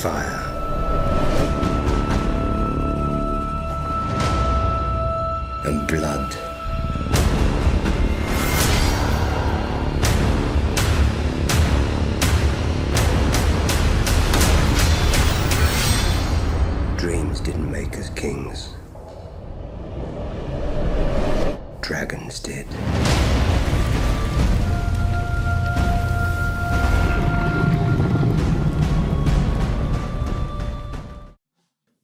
fire. And blood. Dreams didn't make us kings. Dragons did.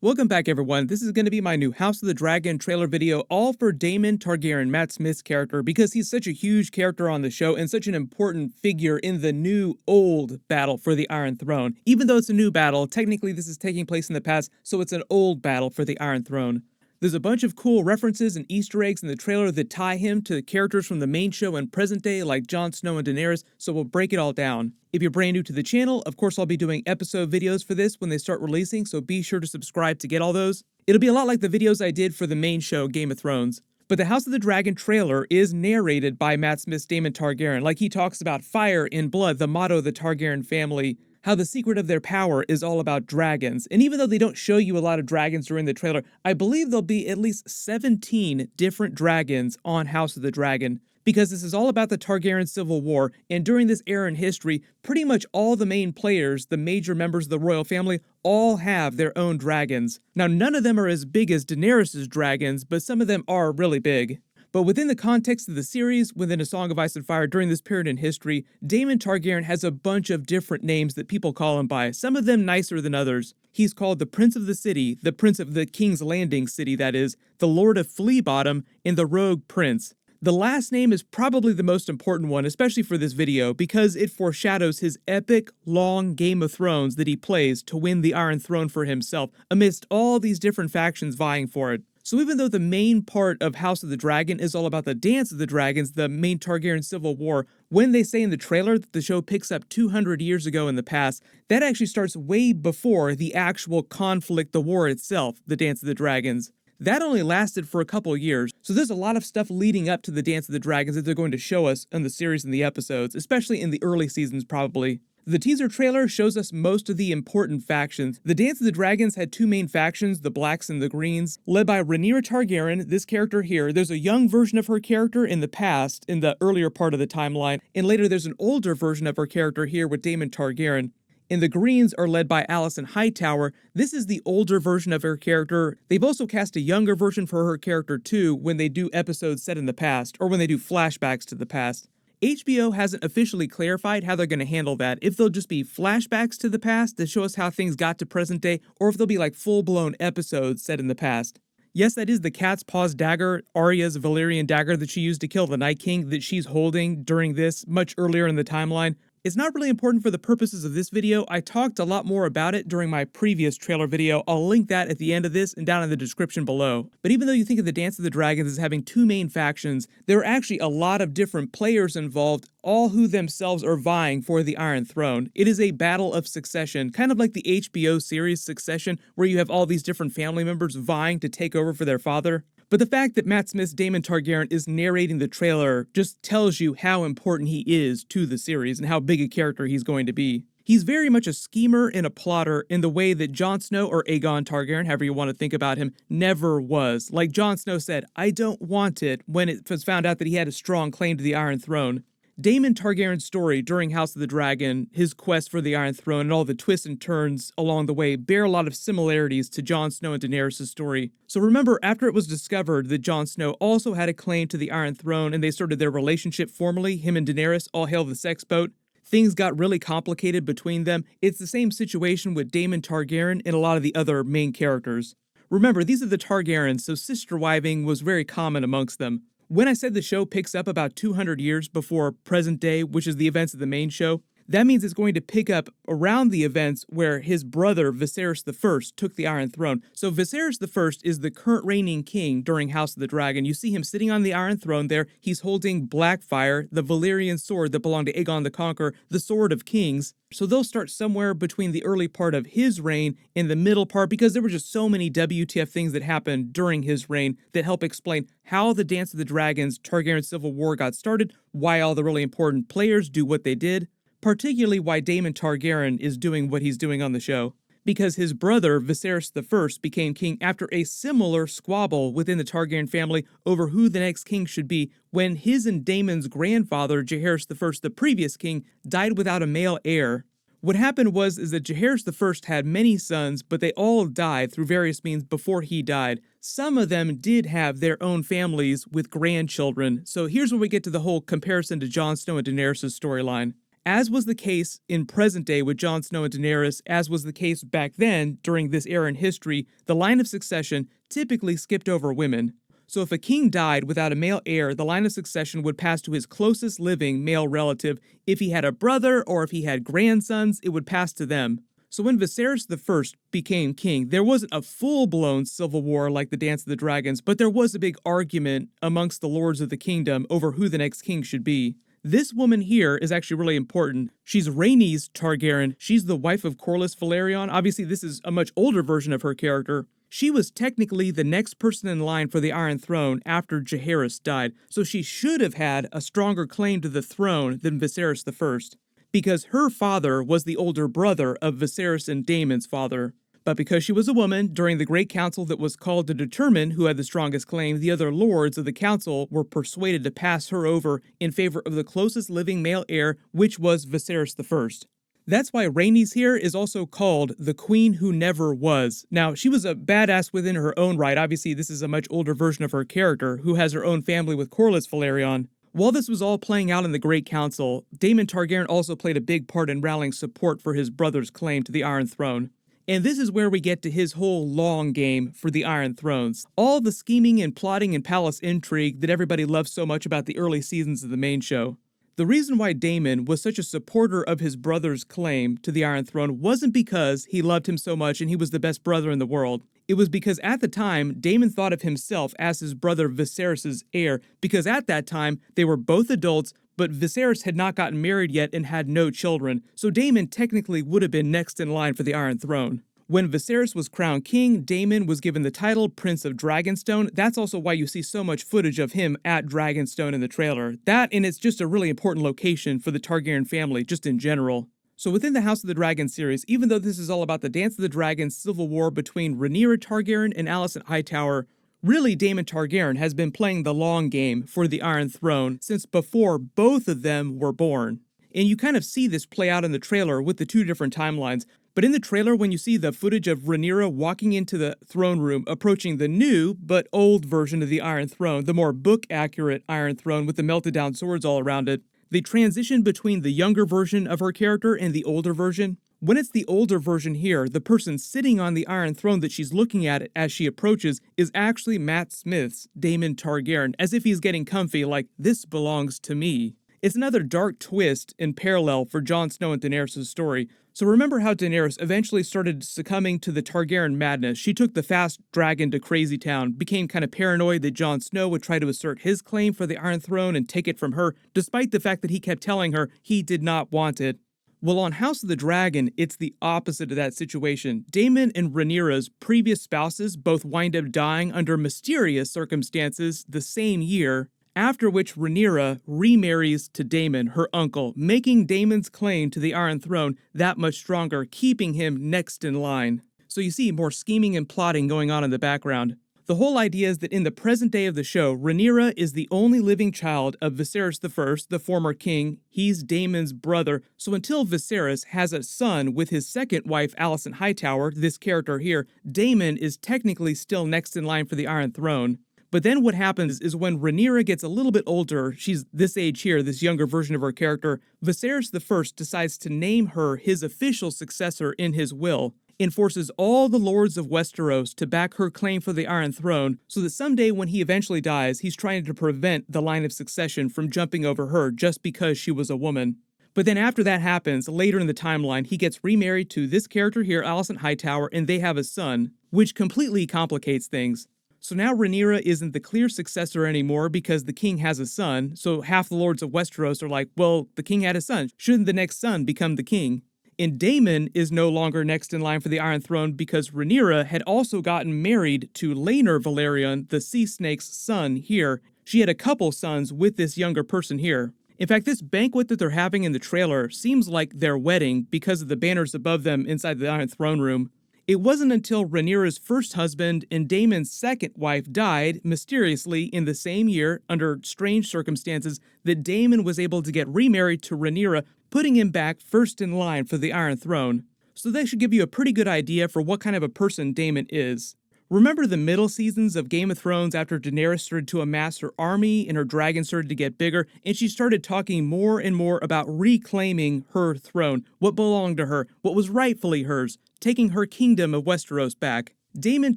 Welcome back, everyone. This is going to be my new House of the Dragon trailer video, all for Daemon Targaryen, Matt Smith's character, because he's such a huge character on the show and such an important figure in the new old battle for the Iron Throne. Even though it's a new battle, technically this is taking place in the past, so it's an old battle for the Iron Throne. There's a bunch of cool references and Easter eggs in the trailer that tie him to characters from the main show and present day like Jon Snow and Daenerys, so we'll break it all down. If you're brand new to the channel, of course I'll be doing episode videos for this when they start releasing, so be sure to subscribe to get all those. It'll be a lot like the videos I did for the main show, Game of Thrones. But the House of the Dragon trailer is narrated by Matt Smith's Daemon Targaryen, like he talks about fire and blood, the motto of the Targaryen family, how the secret of their power is all about dragons. And even though they don't show you a lot of dragons during the trailer, I believe there'll be at least 17 different dragons on House of the Dragon, because this is all about the Targaryen Civil War, and during this era in history, pretty much all the main players, the major members of the royal family, all have their own dragons. Now, none of them are as big as Daenerys' dragons, but some of them are really big. But within the context of the series, within A Song of Ice and Fire during this period in history, Daemon Targaryen has a bunch of different names that people call him by, some of them nicer than others. He's called the Prince of the City, the Prince of the King's Landing City, that is, the Lord of Flea Bottom, and the Rogue Prince. The last name is probably the most important one, especially for this video, because it foreshadows his epic, long Game of Thrones that he plays to win the Iron Throne for himself, amidst all these different factions vying for it. So even though the main part of House of the Dragon is all about the Dance of the Dragons, the main Targaryen Civil War, when they say in the trailer that the show picks up 200 years ago in the past, that actually starts way before the actual conflict, the war itself, the Dance of the Dragons. That only lasted for a couple years, so there's a lot of stuff leading up to the Dance of the Dragons that they're going to show us in the series and the episodes, especially in the early seasons probably. The teaser trailer shows us most of the important factions. The Dance of the Dragons had two main factions, the Blacks and the Greens, led by Rhaenyra Targaryen, this character here. There's a young version of her character in the past, in the earlier part of the timeline, and later there's an older version of her character here with Daemon Targaryen. And the Greens are led by Alicent Hightower. This is the older version of her character. They've also cast a younger version for her character too when they do episodes set in the past, or when they do flashbacks to the past. HBO hasn't officially clarified how they're going to handle that, if they'll just be flashbacks to the past to show us how things got to present day, or if they'll be like full-blown episodes set in the past. Yes, that is the cat's paws dagger, Arya's Valyrian dagger that she used to kill the Night King that she's holding during this, much earlier in the timeline. It's not really important for the purposes of this video. I talked a lot more about it during my previous trailer video. I'll link that at the end of this and down in the description below. But even though you think of the Dance of the Dragons as having two main factions, there are actually a lot of different players involved, all who themselves are vying for the Iron Throne. It is a battle of succession, kind of like the HBO series Succession, where you have all these different family members vying to take over for their father. But the fact that Matt Smith's Daemon Targaryen is narrating the trailer just tells you how important he is to the series and how big a character he's going to be. He's very much a schemer and a plotter in the way that Jon Snow, or Aegon Targaryen, however you want to think about him, never was. Like Jon Snow said, "I don't want it," when it was found out that he had a strong claim to the Iron Throne. Daemon Targaryen's story during House of the Dragon, his quest for the Iron Throne, and all the twists and turns along the way bear a lot of similarities to Jon Snow and Daenerys' story. So remember, after it was discovered that Jon Snow also had a claim to the Iron Throne and they started their relationship formally, him and Daenerys, all hail the sex boat, things got really complicated between them. It's the same situation with Daemon Targaryen and a lot of the other main characters. Remember, these are the Targaryens, so sister-wiving was very common amongst them. When I said the show picks up about 200 years before present day, which is the events of the main show, that means it's going to pick up around the events where his brother Viserys I took the Iron Throne. So Viserys I is the current reigning king during House of the Dragon. You see him sitting on the Iron Throne there. He's holding Blackfire, the Valyrian sword that belonged to Aegon the Conqueror, the Sword of Kings. So they'll start somewhere between the early part of his reign and the middle part, because there were just so many WTF things that happened during his reign that help explain how the Dance of the Dragons Targaryen Civil War got started, why all the really important players do what they did, particularly why Daemon Targaryen is doing what he's doing on the show. because his brother Viserys I became king after a similar squabble within the Targaryen family over who the next king should be when his and Daemon's grandfather, Jaehaerys I, the previous king, died without a male heir. What happened was that Jaehaerys I had many sons, but they all died through various means before he died. Some of them did have their own families with grandchildren, so here's where we get to the whole comparison to Jon Snow and Daenerys' storyline. As was the case in present day with Jon Snow and Daenerys, as was the case back then during this era in history, the line of succession typically skipped over women. So if a king died without a male heir, the line of succession would pass to his closest living male relative. If he had a brother or if he had grandsons, it would pass to them. So when Viserys I became king, there wasn't a full-blown civil war like the Dance of the Dragons, but there was a big argument amongst the lords of the kingdom over who the next king should be. This woman here is actually really important. She's Rhaenys Targaryen. She's the wife of Corlys Velaryon. Obviously, this is a much older version of her character. She was technically the next person in line for the Iron Throne after Jaehaerys died, so she should have had a stronger claim to the throne than Viserys I, because her father was the older brother of Viserys and Daemon's father. But because she was a woman, during the Great Council that was called to determine who had the strongest claim, the other lords of the council were persuaded to pass her over in favor of the closest living male heir, which was Viserys I. That's why Rhaenys here is also called the Queen Who Never Was. Now, she was a badass within her own right. Obviously, this is a much older version of her character, who has her own family with Corlys Velaryon. While this was all playing out in the Great Council, Daemon Targaryen also played a big part in rallying support for his brother's claim to the Iron Throne. And this is where we get to his whole long game for the Iron Thrones. All the scheming and plotting and palace intrigue that everybody loves so much about the early seasons of the main show. The reason why Daemon was such a supporter of his brother's claim to the Iron Throne wasn't because he loved him so much and he was the best brother in the world. It was because at the time, Daemon thought of himself as his brother Viserys' heir, because at that time, they were both adults, but Viserys had not gotten married yet and had no children, so Daemon technically would have been next in line for the Iron Throne. When Viserys was crowned king, Daemon was given the title Prince of Dragonstone. That's also why you see so much footage of him at Dragonstone in the trailer. That, and it's just a really important location for the Targaryen family, just in general. So within the House of the Dragon series, even though this is all about the Dance of the Dragons civil war between Rhaenyra Targaryen and Alicent Hightower, really Daemon Targaryen has been playing the long game for the Iron Throne since before both of them were born. And you kind of see this play out in the trailer with the two different timelines. But in the trailer, when you see the footage of Rhaenyra walking into the throne room, approaching the new but old version of the Iron Throne, the more book-accurate Iron Throne with the melted-down swords all around it, the transition between the younger version of her character and the older version, when it's the older version here, the person sitting on the Iron Throne that she's looking at as she approaches is actually Matt Smith's Daemon Targaryen, as if he's getting comfy like, this belongs to me. It's another dark twist and parallel for Jon Snow and Daenerys' story. So remember how Daenerys eventually started succumbing to the Targaryen madness. She took the fast dragon to Crazy Town, became kind of paranoid that Jon Snow would try to assert his claim for the Iron Throne and take it from her, despite the fact that he kept telling her he did not want it. Well, on House of the Dragon, it's the opposite of that situation. Daemon and Rhaenyra's previous spouses both wind up dying under mysterious circumstances the same year, after which Rhaenyra remarries to Daemon, her uncle, making Daemon's claim to the Iron Throne that much stronger, keeping him next in line. So you see more scheming and plotting going on in the background. The whole idea is that in the present day of the show, Rhaenyra is the only living child of Viserys I, the former king. He's Daemon's brother, so until Viserys has a son with his second wife, Alicent Hightower, this character here, Daemon is technically still next in line for the Iron Throne. But then what happens is when Rhaenyra gets a little bit older, she's this age here, this younger version of her character, Viserys I decides to name her his official successor in his will, and forces all the lords of Westeros to back her claim for the Iron Throne, so that someday when he eventually dies, he's trying to prevent the line of succession from jumping over her just because she was a woman. But then after that happens, later in the timeline, he gets remarried to this character here, Alicent Hightower, and they have a son, which completely complicates things. So now Rhaenyra isn't the clear successor anymore because the king has a son, so half the lords of Westeros are like, well, the king had a son. Shouldn't the next son become the king? And Daemon is no longer next in line for the Iron Throne because Rhaenyra had also gotten married to Laenor Velaryon, the Sea Snake's son here. She had a couple sons with this younger person here. In fact, this banquet that they're having in the trailer seems like their wedding because of the banners above them inside the Iron Throne Room. It wasn't until Rhaenyra's first husband and Daemon's second wife died mysteriously in the same year under strange circumstances that Daemon was able to get remarried to Rhaenyra, putting him back first in line for the Iron Throne. So that should give you a pretty good idea for what kind of a person Daemon is. Remember the middle seasons of Game of Thrones after Daenerys started to amass her army and her dragon started to get bigger, and she started talking more and more about reclaiming her throne, what belonged to her, what was rightfully hers, taking her kingdom of Westeros back. Daemon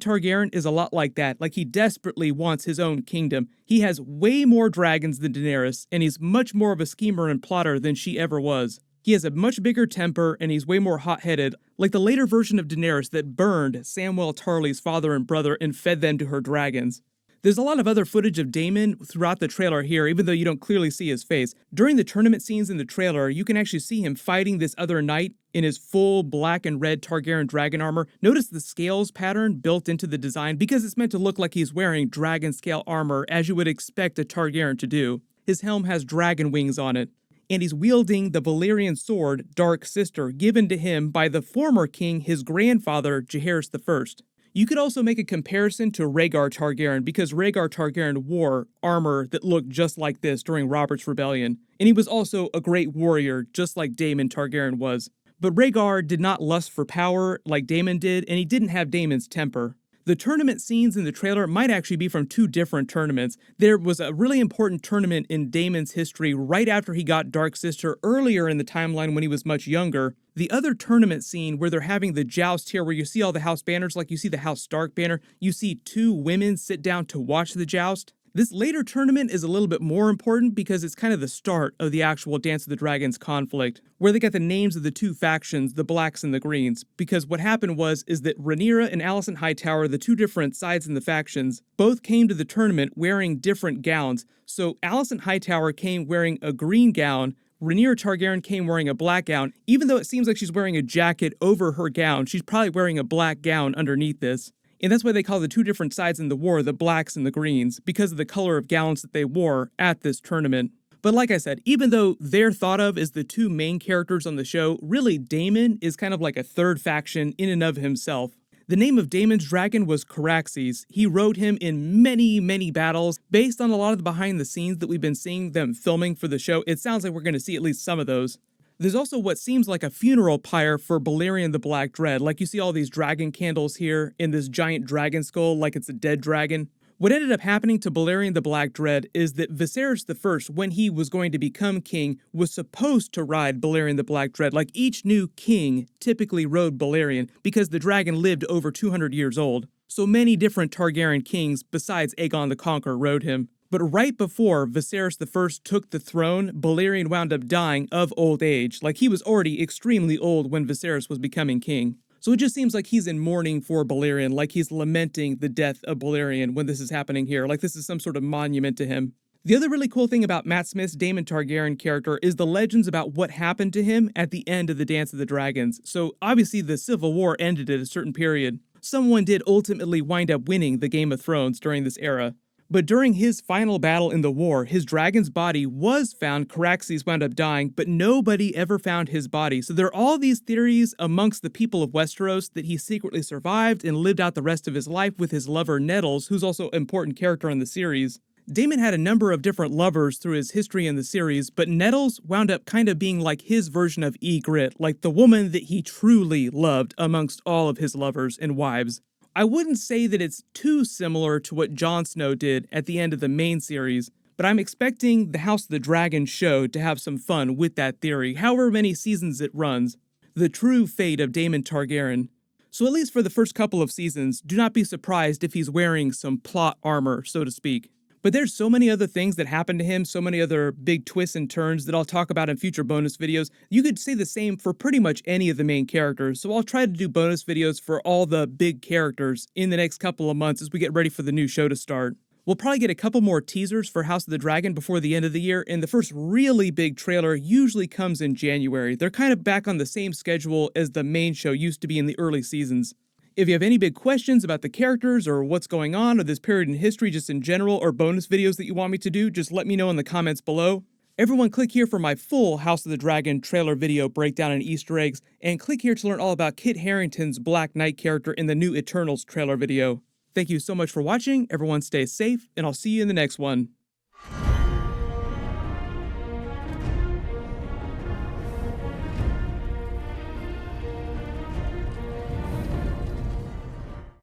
Targaryen is a lot like that, like he desperately wants his own kingdom. He has way more dragons than Daenerys, and he's much more of a schemer and plotter than she ever was. He has a much bigger temper, and he's way more hot-headed, like the later version of Daenerys that burned Samwell Tarly's father and brother and fed them to her dragons. There's a lot of other footage of Daemon throughout the trailer here, even though you don't clearly see his face. During the tournament scenes in the trailer, you can actually see him fighting this other knight in his full black and red Targaryen dragon armor. Notice the scales pattern built into the design because it's meant to look like he's wearing dragon scale armor as you would expect a Targaryen to do. His helm has dragon wings on it, and he's wielding the Valyrian sword, Dark Sister, given to him by the former king, his grandfather, Jaehaerys I. You could also make a comparison to Rhaegar Targaryen because Rhaegar Targaryen wore armor that looked just like this during Robert's Rebellion, and he was also a great warrior just like Daemon Targaryen was. But Rhaegar did not lust for power like Daemon did, and he didn't have Daemon's temper. The tournament scenes in the trailer might actually be from two different tournaments. There was a really important tournament in Daemon's history right after he got Dark Sister earlier in the timeline when he was much younger. The other tournament scene where they're having the joust here where you see all the house banners, like you see the House Stark banner, you see two women sit down to watch the joust. This later tournament is a little bit more important because it's kind of the start of the actual Dance of the Dragons conflict, where they got the names of the two factions, the Blacks and the Greens, because what happened is that Rhaenyra and Alicent Hightower, the two different sides in the factions, both came to the tournament wearing different gowns. So Alicent Hightower came wearing a green gown, Rhaenyra Targaryen came wearing a black gown. Even though it seems like she's wearing a jacket over her gown, she's probably wearing a black gown underneath this. And that's why they call the two different sides in the war the Blacks and the Greens, because of the color of gowns that they wore at this tournament. But like I said, even though they're thought of as the two main characters on the show, really Daemon is kind of like a third faction in and of himself. The name of Daemon's dragon was Caraxes. He rode him in many, many battles. Based on a lot of the behind the scenes that we've been seeing them filming for the show, it sounds like we're going to see at least some of those. There's also what seems like a funeral pyre for Balerion the Black Dread, like you see all these dragon candles here in this giant dragon skull like it's a dead dragon. What ended up happening to Balerion the Black Dread is that Viserys I, when he was going to become king, was supposed to ride Balerion the Black Dread, like each new king typically rode Balerion, because the dragon lived over 200 years old. So many different Targaryen kings besides Aegon the Conqueror rode him. But right before Viserys I took the throne, Balerion wound up dying of old age, like he was already extremely old when Viserys was becoming king. So it just seems like he's in mourning for Balerion, like he's lamenting the death of Balerion when this is happening here, like this is some sort of monument to him. The other really cool thing about Matt Smith's Daemon Targaryen character is the legends about what happened to him at the end of the Dance of the Dragons. So obviously the Civil War ended at a certain period. Someone did ultimately wind up winning the Game of Thrones during this era. But during his final battle in the war, his dragon's body was found. Caraxes wound up dying, but nobody ever found his body. So there are all these theories amongst the people of Westeros that he secretly survived and lived out the rest of his life with his lover Nettles, who's also an important character in the series. Daemon had a number of different lovers through his history in the series, but Nettles wound up kind of being like his version of Ygritte, like the woman that he truly loved amongst all of his lovers and wives. I wouldn't say that it's too similar to what Jon Snow did at the end of the main series, but I'm expecting the House of the Dragon show to have some fun with that theory, however many seasons it runs. The true fate of Daemon Targaryen. So at least for the first couple of seasons, do not be surprised if he's wearing some plot armor, so to speak. But there's so many other things that happen to him, so many other big twists and turns that I'll talk about in future bonus videos. You could say the same for pretty much any of the main characters, so I'll try to do bonus videos for all the big characters in the next couple of months as we get ready for the new show to start. We'll probably get a couple more teasers for House of the Dragon before the end of the year, and the first really big trailer usually comes in January. They're kind of back on the same schedule as the main show used to be in the early seasons. If you have any big questions about the characters or what's going on or this period in history just in general or bonus videos that you want me to do, just let me know in the comments below. Everyone click here for my full House of the Dragon trailer video breakdown and Easter eggs, and click here to learn all about Kit Harington's Black Knight character in the new Eternals trailer video. Thank you so much for watching, everyone stay safe, and I'll see you in the next one.